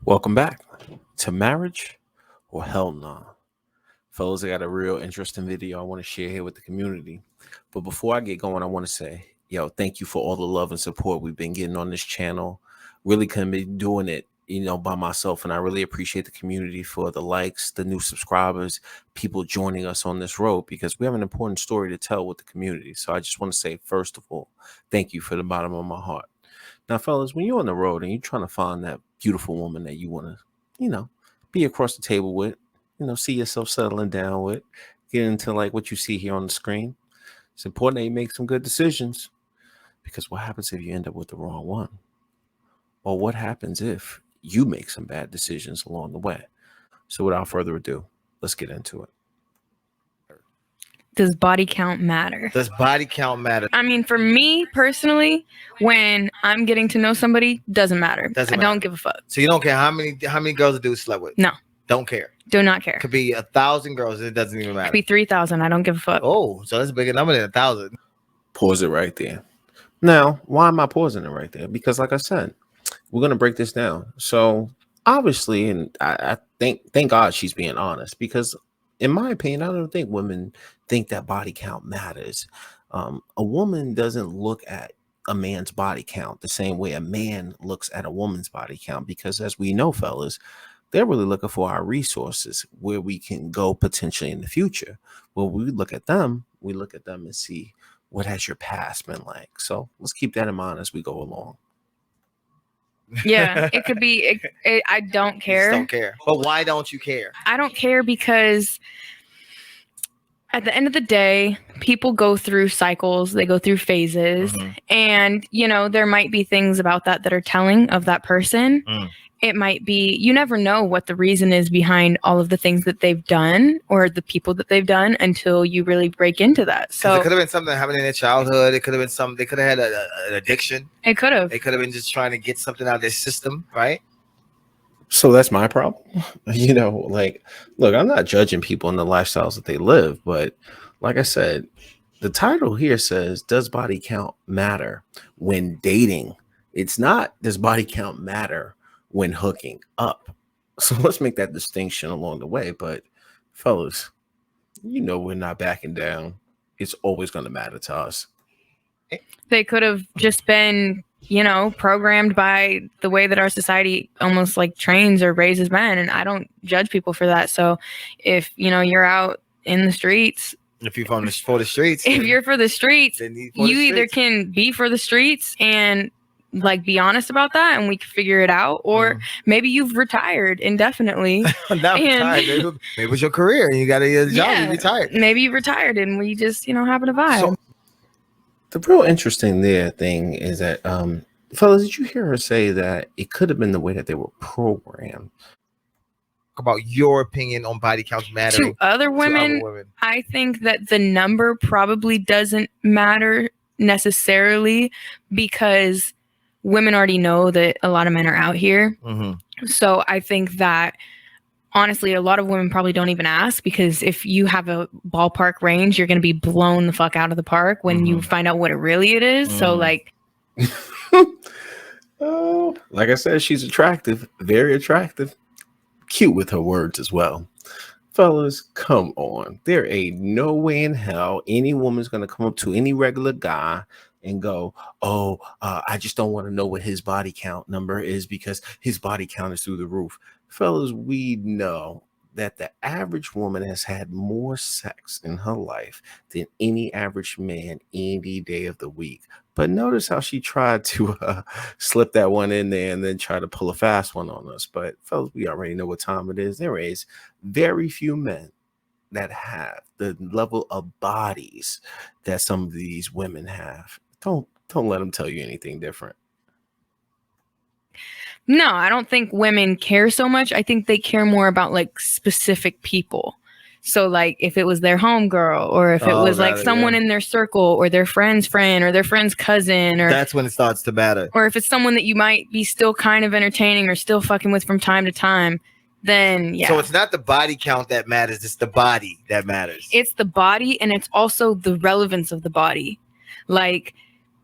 Welcome back to Marriage or Hell Nah. Fellas, I got a real interesting video I want to share here with the community. But before I get going, I want to say, thank you for all the love and support we've been getting on this channel. Really couldn't be doing it, by myself. And I really appreciate the community for the likes, the new subscribers, people joining us on this road, because we have an important story to tell with the community. So I just want to say, first of all, thank you from the bottom of my heart. Now, fellas, when you're on the road and you're trying to find that beautiful woman that you want to, be across the table with, see yourself settling down with, get into like what you see here on the screen, it's important that you make some good decisions, because what happens if you end up with the wrong one? Or what happens if you make some bad decisions along the way? So without further ado, let's get into it. Does body count matter? Does body count matter? I mean, for me personally, when I'm getting to know somebody, doesn't matter. I don't give a fuck. So you don't care how many girls a dude slept with? No. Don't care. Do not care. Could be 1,000 girls. It doesn't even matter. Could be 3,000. I don't give a fuck. Oh, so that's a bigger number than 1,000. Pause it right there. Now, why am I pausing it right there? Because like I said, we're going to break this down. So obviously, and I thank God she's being honest, because in my opinion, I don't think women think that body count matters. A woman doesn't look at a man's body count the same way a man looks at a woman's body count, because as we know, fellas, they're really looking for our resources, where we can go potentially in the future. Well, we look at them and see, what has your past been like? So let's keep that in mind as we go along. Yeah, it could be. I don't care. Just don't care. But why don't you care? I don't care because at the end of the day, people go through cycles. They go through phases. And, there might be things about that are telling of that person. It might be, you never know what the reason is behind all of the things that they've done or the people that they've done until you really break into that. So it could have been something that happened in their childhood. It could have been something. They could have had an addiction. It could have. They could have been just trying to get something out of their system, right? So that's my problem. Look, I'm not judging people in the lifestyles that they live, but like I said, the title here says, does body count matter when dating? It's not, does body count matter when hooking up? So let's make that distinction along the way. But fellas, we're not backing down. It's always going to matter to us. They could have just been, programmed by the way that our society almost like trains or raises men. And I don't judge people for that. So if, you're out in the streets, if you're for the streets, if you're for the streets, you either streets. can be for the streets and like be honest about that and we can figure it out, or maybe you've retired indefinitely. Not retired. Maybe it was your career and you got a job and you retired. Maybe you retired and we just, having a vibe. So, the real interesting thing is that, fellas, did you hear her say that it could have been the way that they were programmed? About your opinion on body counts mattering to other women. I think that the number probably doesn't matter necessarily, because women already know that a lot of men are out here. So I think that honestly, a lot of women probably don't even ask, because if you have a ballpark range, you're going to be blown the fuck out of the park when you find out what it really is. So like, oh, like I said, she's attractive, very attractive, cute with her words as well. Fellas, come on. There ain't no way in hell any woman's going to come up to any regular guy and go, I just don't want to know what his body count number is because his body count is through the roof. Fellas, we know that the average woman has had more sex in her life than any average man any day of the week. But notice how she tried to slip that one in there and then try to pull a fast one on us. But fellas, we already know what time it is. There is very few men that have the level of bodies that some of these women have. Don't let them tell you anything different. No, I don't think women care so much. I think they care more about like specific people. So like if it was their homegirl, or if it was like someone in their circle, or their friend's friend, or their friend's cousin, or that's when it starts to matter. Or if it's someone that you might be still kind of entertaining or still fucking with from time to time, then yeah. So it's not the body count that matters, it's the body that matters. It's the body, and it's also the relevance of the body. Like,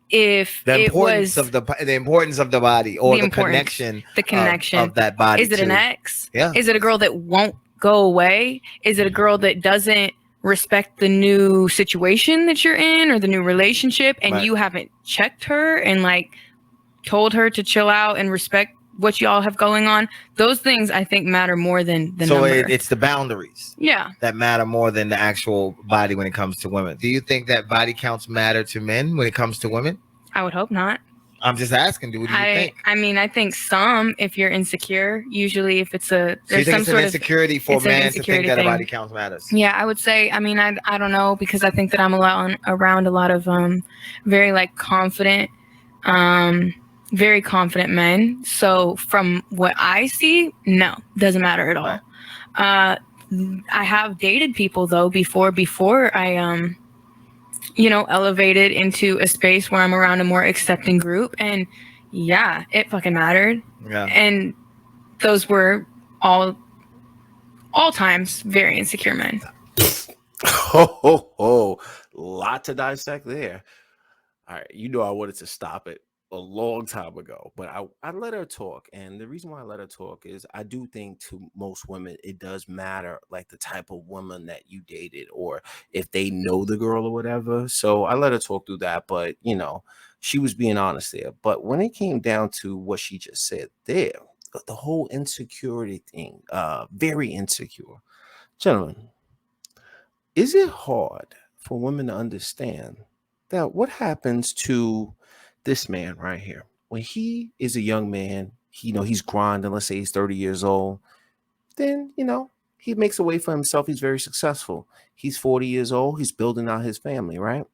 if the it importance was of the importance of the body, or the connection of that body. Is it an ex? Yeah. Is it a girl that won't go away? Is it a girl that doesn't respect the new situation that you're in or the new relationship, and you haven't checked her and like told her to chill out and respect what y'all have going on? Those things I think matter more than the number. It's the boundaries that matter more than the actual body when it comes to women. Do you think that body counts matter to men when it comes to women? I would hope not. I'm just asking, what do you think? I mean, I think some, if you're insecure, usually if it's there's some sort of insecurity for men to think that a body count matters. Yeah, I would say, I mean, I don't know, because I think that I'm around a lot of very like confident, very confident men. So from what I see, no, doesn't matter at all. I have dated people though before I elevated into a space where I'm around a more accepting group, and yeah, it fucking mattered. Yeah. And those were all times very insecure men. Lot to dissect there. All right, I wanted to stop it a long time ago, but I let her talk. And the reason why I let her talk is I do think to most women, it does matter like the type of woman that you dated or if they know the girl or whatever. So I let her talk through that, but she was being honest there. But when it came down to what she just said there, the whole insecurity thing, very insecure. Gentlemen, is it hard for women to understand that what happens to this man right here when he is a young man, he's grinding, let's say he's 30 years old, then he makes a way for himself, he's very successful, he's 40 years old, he's building out his family, right?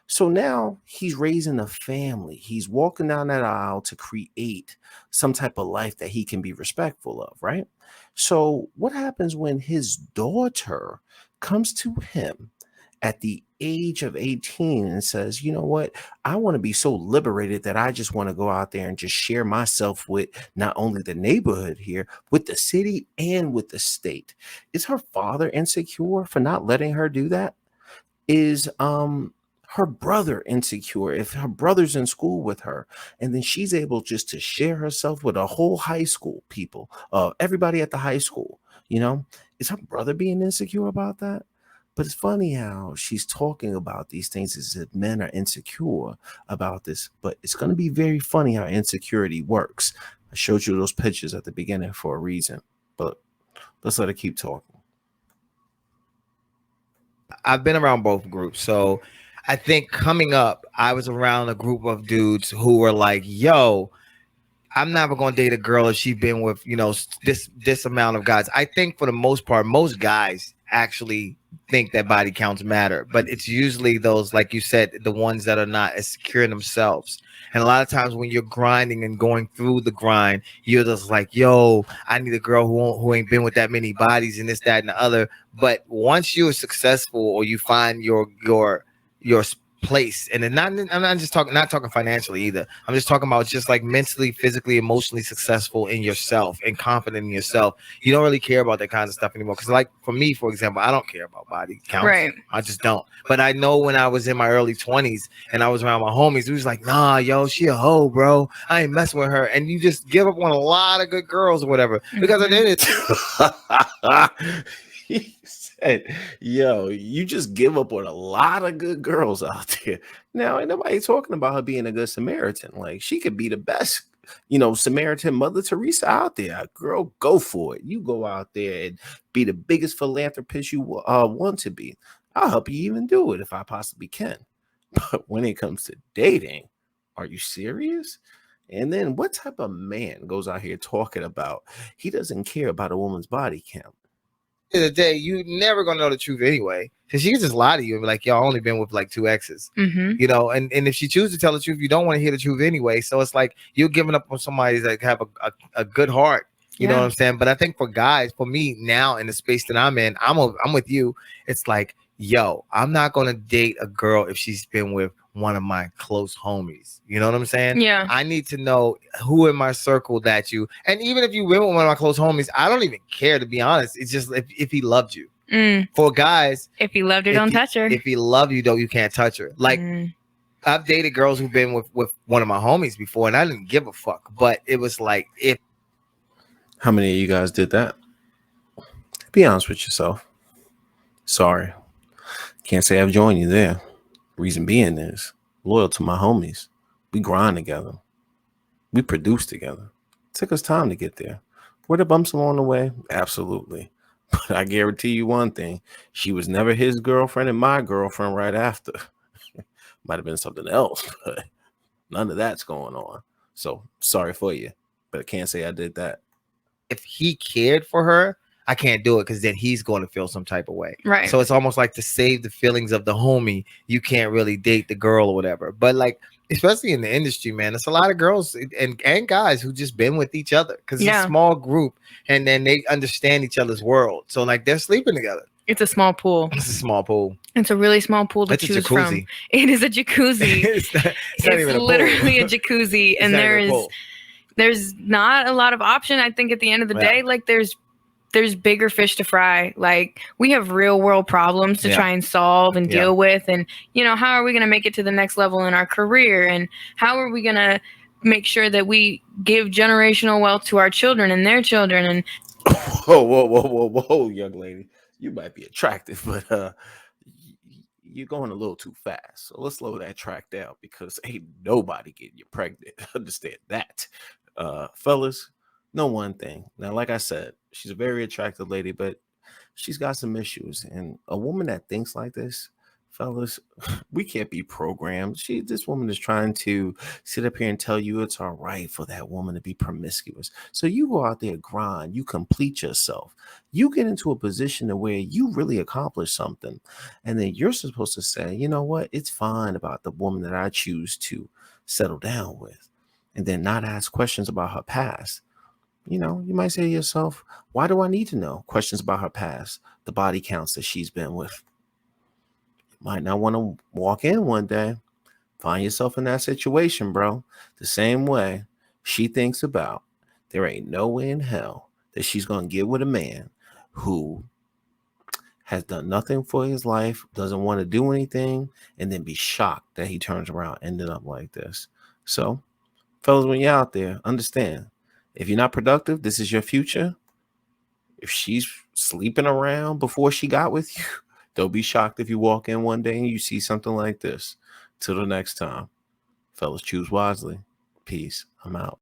So now he's raising a family, he's walking down that aisle to create some type of life that he can be respectful of, right? So what happens when his daughter comes to him at the age of 18 and says, you know what, I want to be so liberated that I just want to go out there and just share myself with not only the neighborhood here, with the city and with the state? Is her father insecure for not letting her do that? Is her brother insecure if her brother's in school with her and then she's able just to share herself with a whole high school people, everybody at the high school? Is her brother being insecure about that? But it's funny how she's talking about these things as if men are insecure about this. But it's going to be very funny how insecurity works. I showed you those pictures at the beginning for a reason. But let's let her keep talking. I've been around both groups. So I think coming up, I was around a group of dudes who were like, yo, I'm never going to date a girl if she's been with, this amount of guys. I think for the most part, most guys actually think that body counts matter, but it's usually those, like you said, the ones that are not as secure in themselves. And a lot of times when you're grinding and going through the grind, you're just like, yo, I need a girl who ain't been with that many bodies and this, that, and the other. But once you're successful or you find your place, and then I'm not talking financially either. I'm just talking about just like mentally, physically, emotionally successful in yourself and confident in yourself. You don't really care about that kind of stuff anymore. Because like for me, for example, I don't care about body counts. Right. I just don't. But I know when I was in my early 20s and I was around my homies, it was like, nah, yo, she a hoe, bro. I ain't messing with her. And you just give up on a lot of good girls or whatever. Because I did it. He said, yo, you just give up on a lot of good girls out there. Now, ain't nobody talking about her being a good Samaritan. Like, she could be the best, Samaritan Mother Teresa out there. Girl, go for it. You go out there and be the biggest philanthropist you want to be. I'll help you even do it if I possibly can. But when it comes to dating, are you serious? And then what type of man goes out here talking about he doesn't care about a woman's body count? The day you never gonna know the truth anyway, because she can just lie to you and be like, yo, I only been with like 2 exes. And if she chooses to tell the truth, you don't want to hear the truth anyway. So it's like you're giving up on somebody that have a good heart. You know what I'm saying? But I think for guys, for me now in the space that I'm in, I'm with you. It's like, yo, I'm not gonna date a girl if she's been with one of my close homies. You know what I'm saying? Yeah. I need to know who in my circle that you, and even if you went with one of my close homies, I don't even care, to be honest. It's just if he loved you. For guys, if he loved her, don't touch her. If he loved you, though, you can't touch her. Like I've dated girls who've been with one of my homies before, and I didn't give a fuck. But it was like, if how many of you guys did that? Be honest with yourself. Sorry, can't say I've joined you there. Reason being is loyal to my homies. We grind together. We produce together. It took us time to get there. Were there bumps along the way? Absolutely. But I guarantee you one thing. She was never his girlfriend and my girlfriend right after. Might have been something else, but none of that's going on. So sorry for you, but I can't say I did that. If he cared for her, I can't do it because then he's going to feel some type of way. Right. So it's almost like to save the feelings of the homie, you can't really date the girl or whatever. But like, especially in the industry, man, it's a lot of girls and guys who just been with each other because it's a small group and then they understand each other's world. So like they're sleeping together. It's a small pool. It's a small pool. It's a really small pool to choose from. It is a jacuzzi. it's literally a jacuzzi, and there's not a lot of option. I think at the end of the day, like there's bigger fish to fry. Like we have real world problems to try and solve and deal with, and how are we going to make it to the next level in our career, and how are we going to make sure that we give generational wealth to our children and their children? And whoa, young lady. You might be attractive, but you're going a little too fast. So let's slow that track down because ain't nobody getting you pregnant. Understand that. Fellas, know one thing. Now, like I said, she's a very attractive lady, but she's got some issues. And a woman that thinks like this, fellas, we can't be programmed. This woman is trying to sit up here and tell you it's all right for that woman to be promiscuous. So you go out there, grind, you complete yourself. You get into a position where you really accomplish something. And then you're supposed to say, you know what? It's fine about the woman that I choose to settle down with. And then not ask questions about her past. You might say to yourself, why do I need to know questions about her past? The body counts that she's been with. Might not want to walk in one day, find yourself in that situation, bro. The same way she thinks about, there ain't no way in hell that she's going to get with a man who has done nothing for his life, doesn't want to do anything, and then be shocked that he turns around, ended up like this. So, fellas, when you're out there, understand, if you're not productive, this is your future. If she's sleeping around before she got with you, don't be shocked if you walk in one day and you see something like this. Till the next time, fellas, choose wisely. Peace. I'm out.